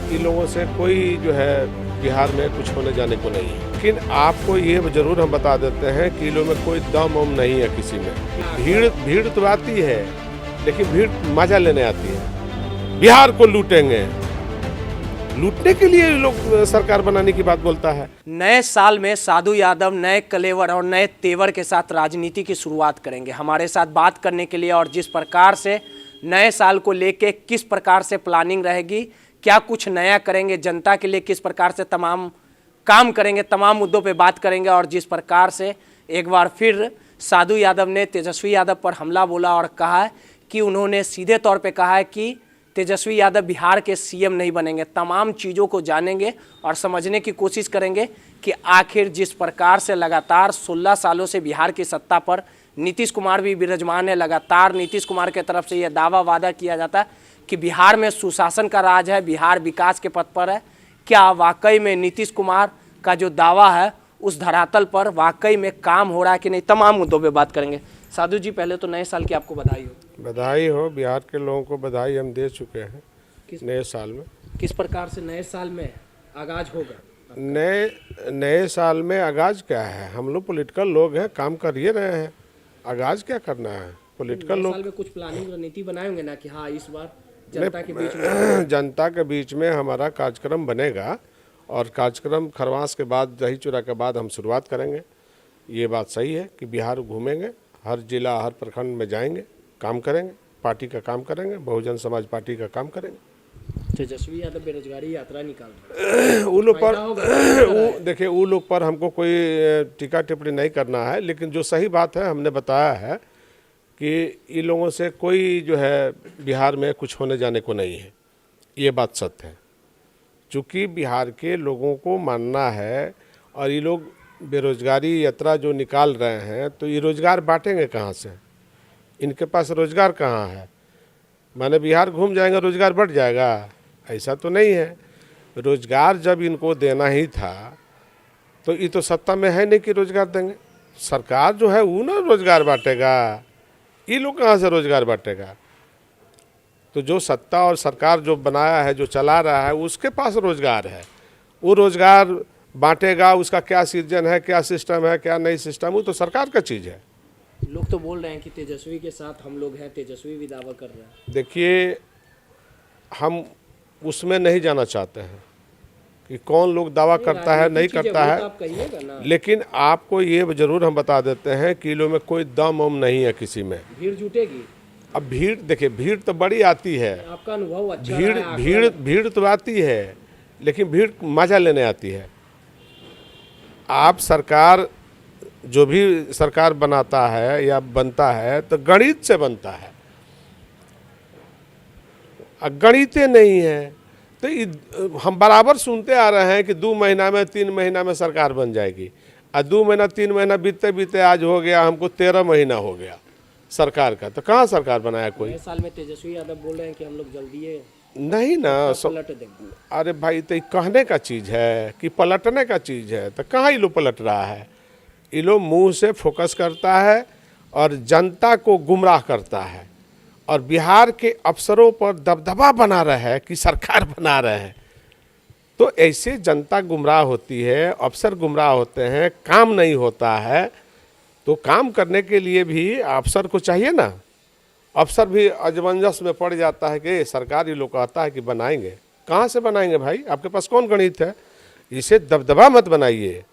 इन लोगों से कोई जो है बिहार में कुछ होने जाने को नहीं है। लेकिन आपको ये जरूर हम बता देते हैं कि इन लोगों में कोई दम वम नहीं है किसी में। भीड़ तो आती है, लेकिन भीड़ मजा लेने आती है। बिहार को लूटेंगे, लूटने के लिए लोग सरकार बनाने की बात बोलता है। नए साल में साधु यादव नए कलेवर और नए तेवर के साथ राजनीति की शुरुआत करेंगे। हमारे साथ बात करने के लिए और जिस प्रकार से नए साल को लेके किस प्रकार से प्लानिंग रहेगी, क्या कुछ नया करेंगे, जनता के लिए किस प्रकार से तमाम काम करेंगे, तमाम मुद्दों पे बात करेंगे। और जिस प्रकार से एक बार फिर साधु यादव ने तेजस्वी यादव पर हमला बोला और कहा है कि उन्होंने सीधे तौर पे कहा है कि तेजस्वी यादव बिहार के सीएम नहीं बनेंगे। तमाम चीज़ों को जानेंगे और समझने की कोशिश करेंगे कि आखिर जिस प्रकार से लगातार 16 सालों से बिहार की सत्ता पर नीतीश कुमार भी विराजमान है, लगातार नीतीश कुमार के तरफ से यह दावा वादा किया जाता है कि बिहार में सुशासन का राज है, बिहार विकास के पथ पर है। क्या वाकई में नीतीश कुमार का जो दावा है उस धरातल पर वाकई में काम हो रहा है कि नहीं, तमाम मुद्दों पे बात करेंगे। साधु जी, पहले तो नए साल की आपको बधाई हो। बधाई हो, बिहार के लोगों को बधाई हम दे चुके हैं नए साल में। किस प्रकार से नए साल में आगाज होगा? नए साल में आगाज क्या है, हम लोग पॉलिटिकल लोग हैं, काम कर ही रहे हैं। आगाज क्या करना है, पॉलिटिकल लोग। साल में कुछ प्लानिंग रणनीति बनाएंगे ना कि हाँ इस बार जनता के बीच में हमारा कार्यक्रम बनेगा और कार्यक्रम खरवास के बाद, दही चूड़ा के बाद हम शुरुआत करेंगे। ये बात सही है कि बिहार घूमेंगे, हर जिला हर प्रखंड में जाएंगे, काम करेंगे, पार्टी का काम करेंगे, बहुजन समाज पार्टी का काम करेंगे। तेजस्वी यादव बेरोजगारी यात्रा निकाल रहे हैं, वो लोग पर देखिए, वो लोग पर हमको कोई टीका टिप्पणी नहीं करना है, लेकिन जो सही बात है हमने बताया है कि इन लोगों से कोई जो है बिहार में कुछ होने जाने को नहीं है। ये बात सत्य है, चूँकि बिहार के लोगों को मानना है। और ये लोग बेरोजगारी यात्रा जो निकाल रहे हैं, तो ये रोजगार बांटेंगे कहाँ से? इनके पास रोजगार कहाँ है? माने बिहार घूम जाएंगे रोजगार बढ़ जाएगा? ऐसा तो नहीं है। रोजगार जब इनको देना ही था तो ये तो सत्ता में है नहीं कि रोजगार देंगे। सरकार जो है वो ना रोजगार बांटेगा, ये लोग कहाँ से रोजगार बांटेगा? तो जो सत्ता और सरकार जो बनाया है, जो चला रहा है, उसके पास रोजगार है, वो रोजगार बांटेगा। उसका क्या सृजन है, क्या सिस्टम है, क्या नहीं सिस्टम, वो तो सरकार का चीज़ है। लोग तो बोल रहे हैं कि तेजस्वी के साथ हम लोग हैं, तेजस्वी भी दावा कर रहे हैं। देखिए, हम उसमें नहीं जाना चाहते हैं कि कौन लोग दावा करता है नहीं करता है, लेकिन आपको ये जरूर हम बता देते हैं कि लोगों में कोई दम वम नहीं है किसी में। भीड़ जुटेगी। अब भीड़ देखिए, भीड़ तो बड़ी आती है, आपका अनुभव अच्छा भीड़ तो आती है, लेकिन भीड़ मजा लेने आती है। आप सरकार जो भी सरकार बनाता है या बनता है तो गणित से बनता है, गणितें नहीं है। तो हम बराबर सुनते आ रहे हैं कि 2 महीना में 3 महीना में सरकार बन जाएगी, और 2 महीना 3 महीना बीतते बीतते आज हो गया हमको 13 महीना हो गया सरकार का। तो कहाँ सरकार बनाया कोई? साल में तेजस्वी यादव बोल रहे हैं कि हम लोग जल्दी नहीं ना पलट देंगे। अरे भाई, तो कहने का चीज़ है कि पलटने का चीज़ है, तो कहाँ ये लोग पलट रहा है? ये लोग मुँह से फोकस करता है और जनता को गुमराह करता है, और बिहार के अफसरों पर दबदबा बना रहे हैं कि सरकार बना रहे हैं। तो ऐसे जनता गुमराह होती है, अफसर गुमराह होते हैं, काम नहीं होता है। तो काम करने के लिए भी अफसर को चाहिए ना। अफसर भी अजमंजस में पड़ जाता है कि सरकार ये लोग कहता है कि बनाएंगे, कहाँ से बनाएंगे भाई? आपके पास कौन गणित है? इसे दबदबा मत बनाइए।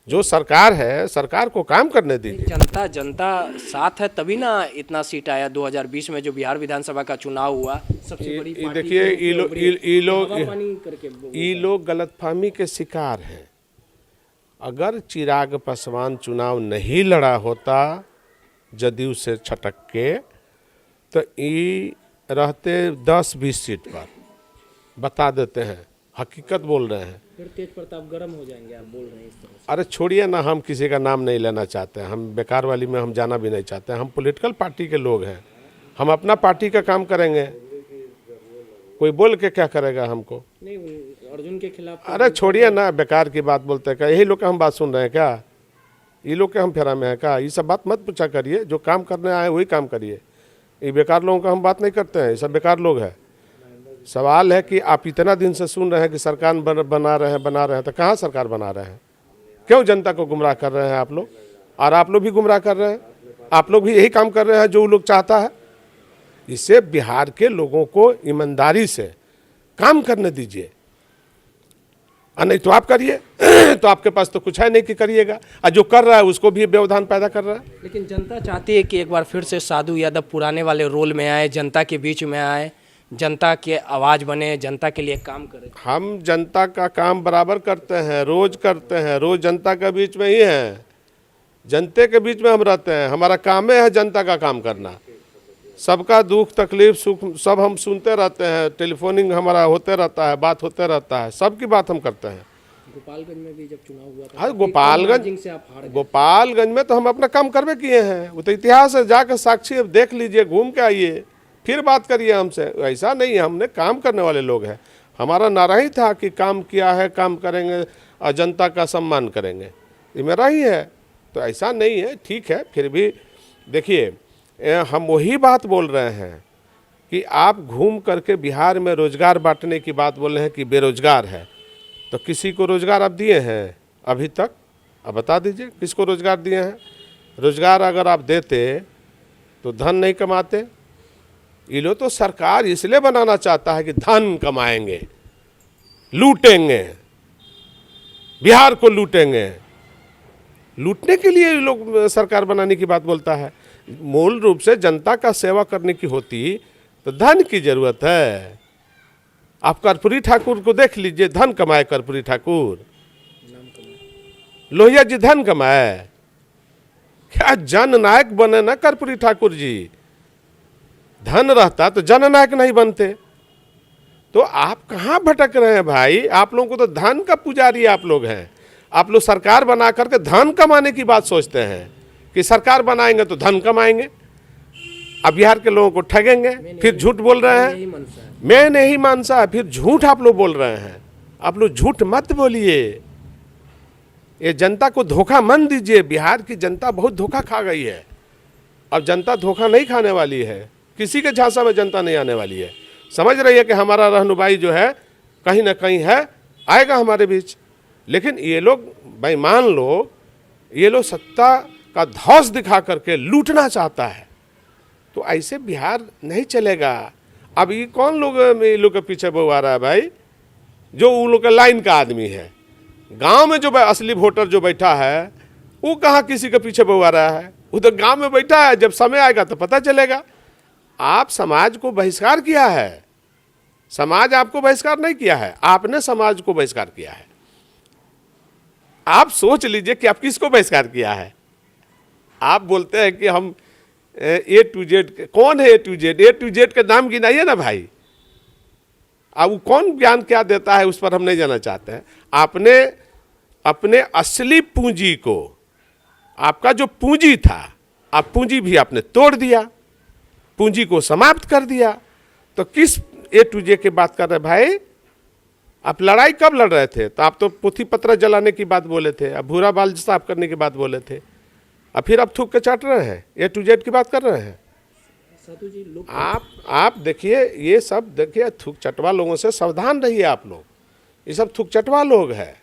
जो सरकार है, सरकार को काम करने दीजिए। जनता साथ है तभी ना इतना सीट आया। 2020 में जो बिहार विधानसभा का चुनाव हुआ, सबसे बड़ी पार्टी। देखिए, ये लोग गलतफहमी के शिकार हैं। अगर चिराग पासवान चुनाव नहीं लड़ा होता जदयू से छटक के, तो ये रहते 10-20 सीट पर। बता देते हैं, हकीकत बोल रहे हैं। फिर तेज प्रताप गर्म हो जाएंगे, आप बोल रहे हैं इस तरह से। अरे छोड़िए ना, हम किसी का नाम नहीं लेना चाहते हैं, हम बेकार वाली में हम जाना भी नहीं चाहते हैं। हम पॉलिटिकल पार्टी के लोग हैं, हम अपना पार्टी का काम करेंगे। कोई बोल के क्या करेगा हमको? नहीं, अर्जुन के खिलाफ। अरे छोड़िए ना, बेकार की बात बोलते हैं क्या? यही लोग का हम बात सुन रहे हैं क्या? ये लोग के हम फेरा में है क्या? ये सब बात मत पूछा करिए, जो काम करने आए वही काम करिए। ये बेकार लोगों का हम बात नहीं करते हैं, ये सब बेकार लोग हैं। सवाल है कि आप इतना दिन से सुन रहे हैं कि सरकार बना रहे हैं, तो कहाँ सरकार बना रहे हैं? क्यों जनता को गुमराह कर रहे हैं आप लोग? और आप लोग भी गुमराह कर रहे हैं, आप लोग भी यही काम कर रहे हैं जो वो लोग चाहता है। इससे बिहार के लोगों को ईमानदारी से काम करने दीजिए, और नहीं तो आप करिए तो आपके पास तो कुछ है नहीं कि करिएगा, और जो कर रहा है उसको भी व्यवधान पैदा कर रहा है। लेकिन जनता चाहती है कि एक बार फिर से साधु यादव पुराने वाले रोल में आए, जनता के बीच में आए, जनता के आवाज़ बने, जनता के लिए काम करे। हम जनता का काम बराबर करते हैं, रोज करते हैं, रोज जनता के बीच में ही हैं, जनता के बीच में हम रहते हैं। हमारा काम है जनता का काम करना, सबका दुख तकलीफ सुख सब हम सुनते रहते हैं, टेलीफोनिंग हमारा होते रहता है, बात होते रहता है, सबकी बात हम करते हैं। गोपालगंज में भी जब चुनाव हुआ था, हाँ, गोपालगंज में तो हम अपना काम करवे किए हैं, वो तो इतिहास है, जाकर साक्षी अब देख लीजिए, घूम के आइए, फिर बात करिए हमसे। ऐसा नहीं है, हमने काम करने वाले लोग हैं। हमारा नारा ही था कि काम किया है, काम करेंगे और जनता का सम्मान करेंगे, ये मेरा ही है। तो ऐसा नहीं है, ठीक है। फिर भी देखिए, हम वही बात बोल रहे हैं कि आप घूम करके बिहार में रोजगार बांटने की बात बोल रहे हैं कि बेरोजगार है, तो किसी को रोजगार आप दिए हैं अभी तक? अब बता दीजिए किसको रोजगार दिए हैं? रोजगार अगर आप देते तो धन नहीं कमाते। ये लोग तो सरकार इसलिए बनाना चाहता है कि धन कमाएंगे, लूटेंगे, बिहार को लूटेंगे। लूटने के लिए ये लोग सरकार बनाने की बात बोलता है। मूल रूप से जनता का सेवा करने की होती तो धन की जरूरत है। आप कर्पूरी ठाकुर को देख लीजिए, धन कमाए कर्पूरी ठाकुर, लोहिया जी धन कमाए, क्या जननायक बने ना कर्पूरी ठाकुर जी? धन रहता तो जननायक नहीं बनते। तो आप कहाँ भटक रहे हैं भाई? आप लोगों को तो धन का पुजारी आप लोग हैं। आप लोग सरकार बना करके धन कमाने की बात सोचते हैं कि सरकार बनाएंगे तो धन कमाएंगे, अब बिहार के लोगों को ठगेंगे, फिर झूठ बोल रहे हैं। मैं नहीं मानसा, फिर झूठ आप लोग बोल रहे हैं। आप लोग झूठ मत बोलिए, ये जनता को धोखा मत दीजिए। बिहार की जनता बहुत धोखा खा गई है, अब जनता धोखा नहीं खाने वाली है, किसी के झांसा में जनता नहीं आने वाली है। समझ रही है कि हमारा रहनुमाई जो है कहीं ना कहीं है, आएगा हमारे बीच। लेकिन ये लोग बेईमान लोग, ये लोग सत्ता का धौस दिखा करके लूटना चाहता है, तो ऐसे बिहार नहीं चलेगा। अब ये कौन लोग ये लोग के पीछे बहु आ रहा है भाई? जो उन लोग का लाइन का आदमी है, गांव में जो असली वोटर जो बैठा है, वो कहाँ किसी के पीछे बहु आ रहा है? वो तो गांव में बैठा है, जब समय आएगा तो पता चलेगा। आप समाज को बहिष्कार किया है, समाज आपको बहिष्कार नहीं किया है, आपने समाज को बहिष्कार किया है। आप सोच लीजिए कि आप किसको बहिष्कार किया है। आप बोलते हैं कि हम A to Z, कौन है A to Z? A to Z का नाम गिनाइए ना भाई। अब वो कौन ज्ञान क्या देता है उस पर हम नहीं जाना चाहते हैं। आपने अपने असली पूंजी को, आपका जो पूंजी था, आप पूंजी भी आपने तोड़ दिया, पूंजी को समाप्त कर दिया। तो किस A to Z की बात कर रहे भाई? आप लड़ाई कब लड़ रहे थे? तो आप तो पोथी पत्र जलाने की बात बोले थे, अब भूरा बाल साफ करने की बात बोले थे, अब फिर आप थूक के चाट रहे हैं, A to Z की बात कर रहे हैं। साधु जी, लोग आप देखिए, ये सब देखिए, थूक चटवा लोगों से सावधान रहिए आप लोग। ये सब थूक चटवा लोग हैं,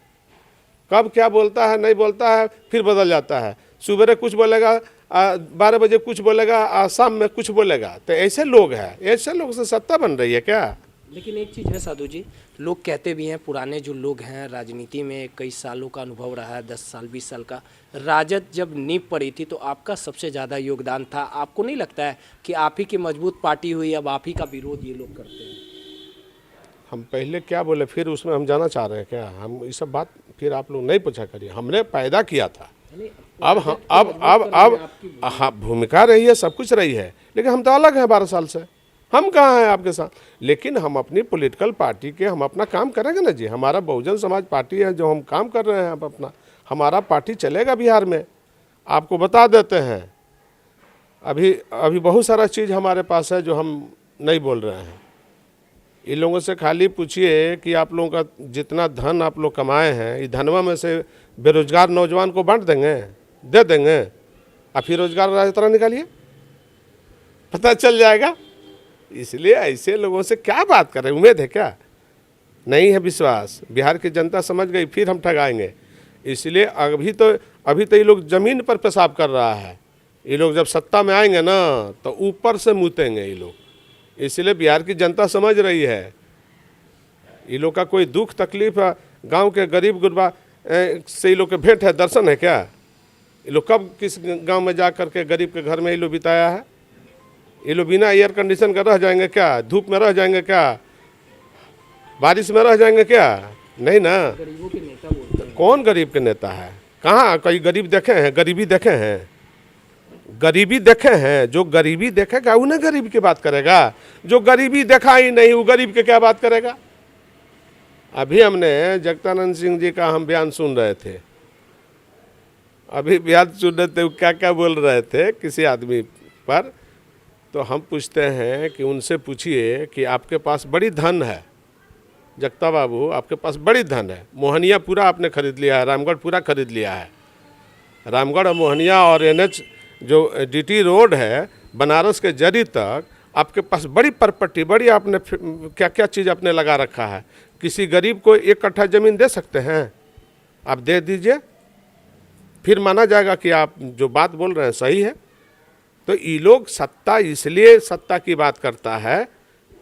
कब क्या बोलता है नहीं बोलता है, फिर बदल जाता है। सुबह कुछ बोलेगा, 12 बजे कुछ बोलेगा, शाम में कुछ बोलेगा। तो ऐसे लोग हैं, ऐसे लोग से सत्ता बन रही है क्या? लेकिन एक चीज़ है साधु जी, लोग कहते भी हैं, पुराने जो लोग हैं राजनीति में कई सालों का अनुभव रहा है, 10 साल 20 साल का, राजद जब नींव पड़ी थी तो आपका सबसे ज़्यादा योगदान था। आपको नहीं लगता है कि आप ही की मजबूत पार्टी हुई, अब आप ही का विरोध ये लोग करते हैं? हम पहले क्या बोले, फिर उसमें हम जाना चाह रहे हैं क्या? हम ये सब बात फिर आप लोग नहीं पूछा करिए, हमने पैदा किया था। अब हाँ, भूमिका रही है, सब कुछ रही है, लेकिन हम तो अलग हैं 12 साल से। हम कहाँ हैं आपके साथ? लेकिन हम अपनी पॉलिटिकल पार्टी के, हम अपना काम करेंगे ना जी। हमारा बहुजन समाज पार्टी है, जो हम काम कर रहे हैं, अब अपना हमारा पार्टी चलेगा बिहार में। आपको बता देते हैं, अभी बहुत सारा चीज़ हमारे पास है जो हम नहीं बोल रहे हैं। इन लोगों से खाली पूछिए कि आप लोगों का जितना धन आप लोग कमाए हैं, इस धनवा में से बेरोजगार नौजवान को बांट देंगे, दे देंगे, और फिर रोजगार यात्रा निकालिए, पता चल जाएगा। इसलिए ऐसे लोगों से क्या बात कर रहे हैं? उम्मीद है क्या? नहीं है विश्वास। बिहार की जनता समझ गई, फिर हम ठगाएंगे। इसलिए अभी तो ये लोग जमीन पर पेशाब कर रहा है। ये लोग जब सत्ता में आएंगे ना तो ऊपर से मुतेंगे ये लोग। इसलिए बिहार की जनता समझ रही है ये लोग का कोई दुख तकलीफ गांव के गरीब गुरबा से ये लोग के भेंट है, दर्शन है क्या? ये लोग कब किस गांव में जा करके गरीब के घर में ये लोग बिताया है? ये लोग बिना एयर कंडीशन का रह जाएंगे क्या? धूप में रह जाएंगे क्या? बारिश में रह जाएंगे क्या? नहीं ना। गरीबों के नेता बोलते हैं। कौन गरीब के नेता है? कहाँ कोई गरीब देखे हैं? गरीबी देखे हैं? गरीबी देखे हैं? जो गरीबी देखेगा उन्हें गरीब की बात करेगा। जो गरीबी देखा ही नहीं वो गरीब के क्या बात करेगा? अभी हमने जगदानंद सिंह जी का हम बयान सुन रहे थे। अभी बयान सुन रहे थे, क्या क्या बोल रहे थे किसी आदमी पर। तो हम पूछते हैं कि उनसे पूछिए कि आपके पास बड़ी धन है जगता बाबू, आपके पास बड़ी धन है। मोहनिया पूरा आपने खरीद लिया है, रामगढ़ पूरा खरीद लिया है। रामगढ़ और मोहनिया और NH जो DT रोड है बनारस के जरी तक, आपके पास बड़ी प्रॉपर्टी, बड़ी आपने क्या क्या चीज़ आपने लगा रखा है। किसी गरीब को 1 कट्ठा ज़मीन दे सकते हैं? आप दे दीजिए, फिर माना जाएगा कि आप जो बात बोल रहे हैं सही है। तो ये लोग सत्ता, इसलिए सत्ता की बात करता है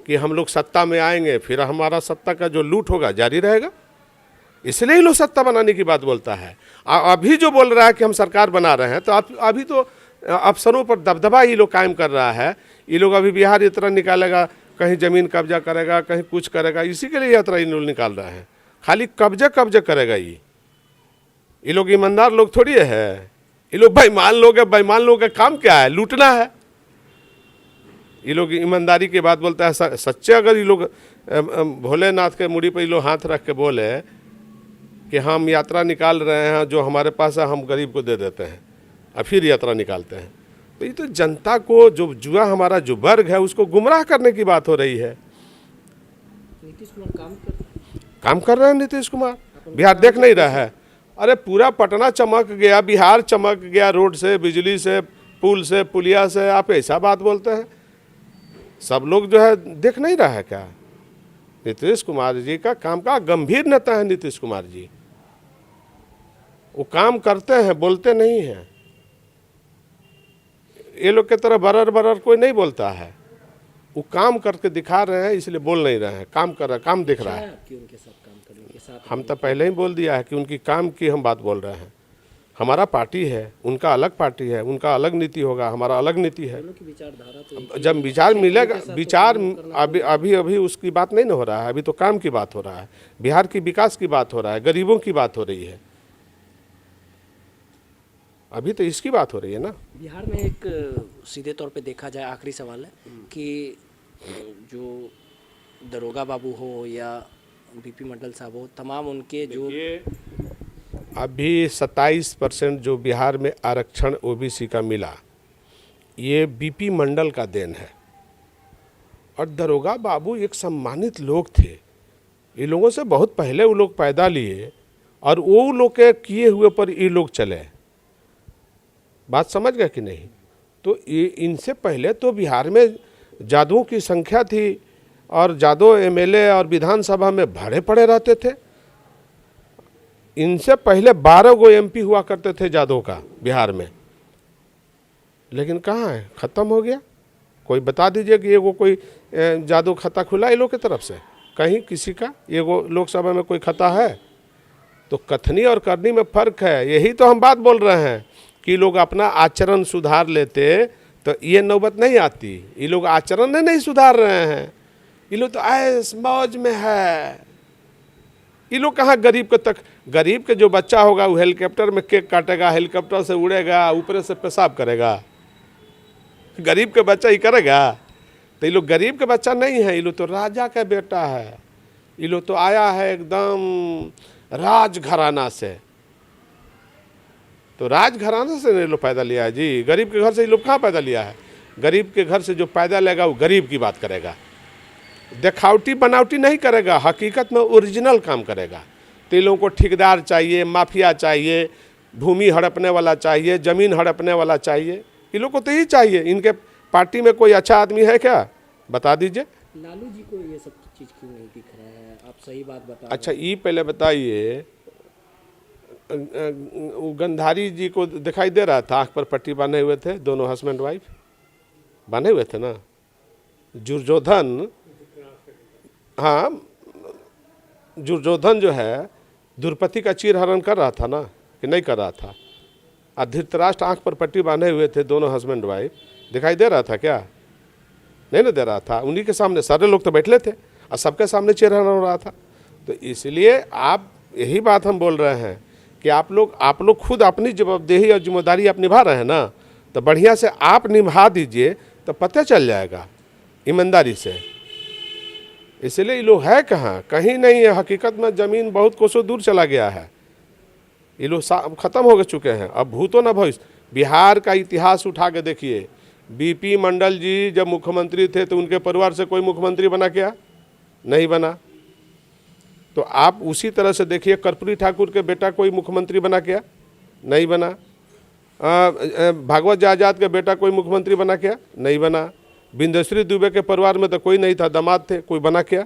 कि हम लोग सत्ता में आएंगे, फिर हमारा सत्ता का जो लूट होगा जारी रहेगा। इसलिए ये लोग सत्ता बनाने की बात बोलता है। अभी जो बोल रहा है कि हम सरकार बना रहे हैं, तो अभी तो अफसरों पर दबदबा ये लोग कायम कर रहा है। ये लोग अभी बिहार यात्रा निकालेगा, कहीं ज़मीन कब्जा करेगा, कहीं कुछ करेगा, इसी के लिए यात्रा ये लोग निकाल रहे हैं। खाली कब्जा करेगा ये लोग ईमानदार लोग थोड़ी है। ये लोग बेईमान लोग है। बेईमान लोगों का काम क्या है? लूटना है। ये लोग ईमानदारी की बात बोलता है। सच्चे अगर ये लोग भोलेनाथ के मुड़ी पर ये लोग हाथ रख के बोले कि हम यात्रा निकाल रहे हैं, जो हमारे पास है हम गरीब को दे देते हैं और फिर यात्रा निकालते हैं, तो ये तो जनता को, जो जुआ हमारा जो वर्ग है उसको गुमराह करने की बात हो रही है। नीतीश कुमार काम कर रहे हैं। नीतीश कुमार बिहार देख नहीं रहा है। अरे पूरा पटना चमक गया, बिहार चमक गया, रोड से, बिजली से, पुल से, पुलिया से। आप ऐसा बात बोलते हैं? सब लोग जो है देख नहीं रहा है क्या? नीतीश कुमार जी का काम का गंभीर नेता है नीतीश कुमार जी। वो काम करते हैं, बोलते नहीं हैं। ये लोग की तरह बरर कोई नहीं बोलता है। वो काम करके दिखा रहे हैं, इसलिए बोल नहीं रहे हैं। काम कर रहे हैं, काम दिख रहा है। कि उनके साथ काम करने के साथ हम तो पहले ही बोल दिया है कि उनकी काम की हम बात बोल रहे हैं। हमारा पार्टी है, उनका अलग पार्टी है, उनका अलग नीति होगा, हमारा अलग नीति है। विचारधारा तो जब विचार मिलेगा, विचार अभी उसकी बात नहीं ना हो रहा है। अभी तो काम की बात हो रहा है, बिहार की विकास की बात हो रहा है, गरीबों की बात हो रही है। अभी तो इसकी बात हो रही है ना। बिहार में एक सीधे तौर पे देखा जाए, आखिरी सवाल है कि जो दरोगा बाबू हो या BP मंडल साहब हो, तमाम उनके जो अभी 27% जो बिहार में आरक्षण OBC का मिला, ये BP मंडल का देन है। और दरोगा बाबू एक सम्मानित लोग थे। ये लोगों से बहुत पहले वो लोग पैदा लिए और वो लोग के किए हुए पर ये लोग चले। बात समझ गए कि नहीं? तो इनसे पहले तो बिहार में जादुओं की संख्या थी और जादू MLA और विधानसभा में भरे पड़े रहते थे। इनसे पहले 12 गो MP हुआ करते थे जादू का बिहार में, लेकिन कहाँ है? ख़त्म हो गया। कोई बता दीजिए कि ये वो कोई जादू खाता खुला ये लोग की तरफ से कहीं किसी का? ये वो लोकसभा में कोई खाता है? तो कथनी और करनी में फ़र्क है। यही तो हम बात बोल रहे हैं कि लोग अपना आचरण सुधार लेते तो ये नौबत नहीं आती। ये लोग आचरण नहीं सुधार रहे हैं। ये लोग तो ऐस मौज में है। ये लोग कहाँ गरीब के तक, गरीब के जो बच्चा होगा वो हेलीकॉप्टर में केक काटेगा, हेलीकॉप्टर से उड़ेगा, ऊपर से पेशाब करेगा। गरीब के बच्चा ही करेगा? तो ये लोग गरीब के बच्चा नहीं है। ये लोग तो राजा का बेटा है। ये लोग तो आया है एकदम राजघराना से। तो राजघराना से ये लोग पैदा लिया है जी। गरीब के घर से ये लोग कहाँ पैदा लिया है? गरीब के घर से जो पैदा लेगा वो गरीब की बात करेगा, दिखावटी बनावटी नहीं करेगा, हकीकत में ओरिजिनल काम करेगा। तो लोगों को ठेकेदार चाहिए, माफिया चाहिए, भूमि हड़पने वाला चाहिए, ज़मीन हड़पने वाला चाहिए। ये लोग को तो यही चाहिए। इनके पार्टी में कोई अच्छा आदमी है क्या? बता दीजिए। लालू जी को ये सब चीज़ क्यों नहीं दिख रहा है? आप सही बात बता अच्छा, ये पहले बताइए, वो गंधारी जी को दिखाई दे रहा था? आँख पर पट्टी बांधे हुए थे दोनों हस्बैंड वाइफ, बांधे हुए थे ना। दुर्योधन, हाँ, दुर्योधन जो है द्रौपदी का चीरहरण कर रहा था ना, कि नहीं कर रहा था? और धृतराष्ट्र आँख पर पट्टी बांधे हुए थे दोनों हस्बैंड वाइफ, दिखाई दे रहा था क्या? नहीं ना दे रहा था। उन्हीं के सामने सारे लोग तो बैठे थे और सबके सामने चीरहरण हो रहा था। तो इसलिए आप, यही बात हम बोल रहे हैं कि आप लोग खुद अपनी जवाबदेही और जिम्मेदारी आप निभा रहे हैं ना, तो बढ़िया से आप निभा दीजिए, तो पता चल जाएगा ईमानदारी से। इसलिए ये लोग है कहाँ? कहीं नहीं है। हकीकत में ज़मीन बहुत कोसों दूर चला गया है। ये लोग ख़त्म हो चुके हैं। अब भूतो न भविष्य। बिहार का इतिहास उठा के देखिए, बीपी मंडल जी जब मुख्यमंत्री थे तो उनके परिवार से कोई मुख्यमंत्री बना क्या? नहीं बना। तो आप उसी तरह से देखिए, कर्पूरी ठाकुर के बेटा कोई मुख्यमंत्री बना क्या? नहीं बना। भागवत आजाद के बेटा कोई मुख्यमंत्री बना क्या? नहीं बना। बिंदेश्वरी दुबे के परिवार में तो कोई नहीं था, दामाद थे, कोई बना क्या?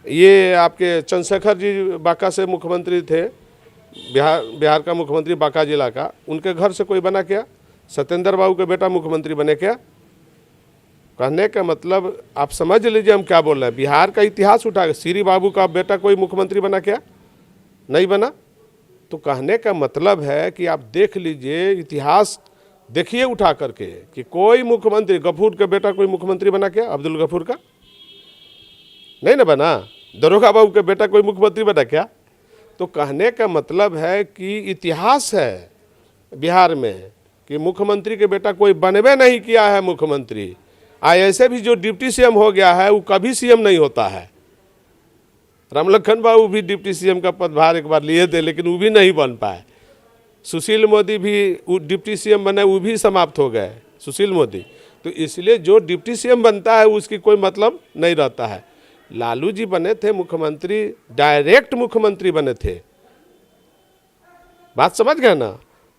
ये आपके चंद्रशेखर जी बांका से मुख्यमंत्री थे, बिहार का मुख्यमंत्री बांका जिला का, उनके घर से कोई बना क्या? सत्येंद्र बाबू के बेटा मुख्यमंत्री बने क्या? कहने का मतलब आप समझ लीजिए हम क्या बोल रहे हैं। बिहार का इतिहास उठा के, श्री बाबू का बेटा कोई मुख्यमंत्री बना क्या? नहीं बना। तो कहने का मतलब है कि आप देख लीजिए, इतिहास देखिए उठा करके, कि कोई मुख्यमंत्री, गफूर के बेटा कोई मुख्यमंत्री बना क्या? अब्दुल गफूर का नहीं ना बना। दरोगा बाबू के बेटा कोई मुख्यमंत्री बना क्या? तो कहने का मतलब है कि इतिहास है बिहार में कि मुख्यमंत्री के बेटा कोई बनबे नहीं किया है मुख्यमंत्री। ऐसे भी जो डिप्टी सीएम हो गया है वो कभी सीएम नहीं होता है। रामलखन बाबू भी डिप्टी सीएम का पदभार एक बार लिए थे, लेकिन वो भी नहीं बन पाए। सुशील मोदी भी डिप्टी सीएम बने, वो भी समाप्त हो गए, सुशील मोदी। तो इसलिए जो डिप्टी सीएम बनता है उसकी कोई मतलब नहीं रहता है। लालू जी बने थे मुख्यमंत्री, डायरेक्ट मुख्यमंत्री बने थे। बात समझ गए ना?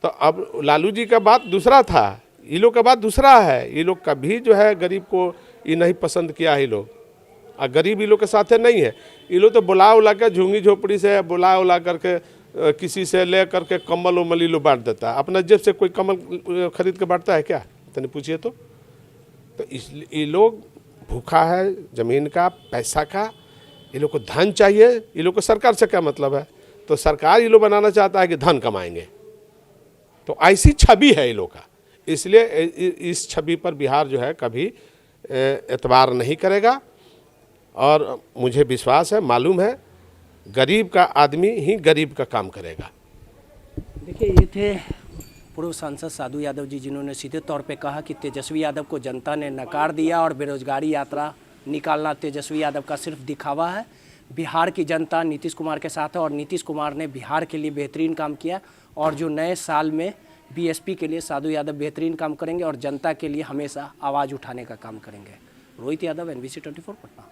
तो अब लालू जी का बात दूसरा था, ये लोग का बात दूसरा है। ये लोग कभी जो है गरीब को ये नहीं पसंद किया। ये लोग और गरीब ये लोग के साथ नहीं है। ये लोग तो बुला उला कर झुंगी झोपड़ी से बुला उला करके किसी से ले करके कम्बल उम्बल ये लोग बांट देता है। अपना जेब से कोई कम्बल खरीद के बांटता है क्या? तनी पूछिए तो इसलिए ये लोग भूखा है ज़मीन का, पैसा का। ये लोग को धन चाहिए। ये लोग को सरकार से क्या मतलब है? तो सरकार ये लोग बनाना चाहता है कि धन कमाएंगे। तो ऐसी छवि है ये लोग का। इसलिए इस छवि पर बिहार जो है कभी एतबार नहीं करेगा। और मुझे विश्वास है, मालूम है, गरीब का आदमी ही गरीब का काम करेगा। देखिए, ये थे पूर्व सांसद साधु यादव जी, जिन्होंने सीधे तौर पे कहा कि तेजस्वी यादव को जनता ने नकार दिया और बेरोजगारी यात्रा निकालना तेजस्वी यादव का सिर्फ दिखावा है। बिहार की जनता नीतीश कुमार के साथ है और नीतीश कुमार ने बिहार के लिए बेहतरीन काम किया। और जो नए साल में बीएसपी के लिए साधु यादव बेहतरीन काम करेंगे और जनता के लिए हमेशा आवाज़ उठाने का काम करेंगे। रोहित यादव, NBC 24 पटना।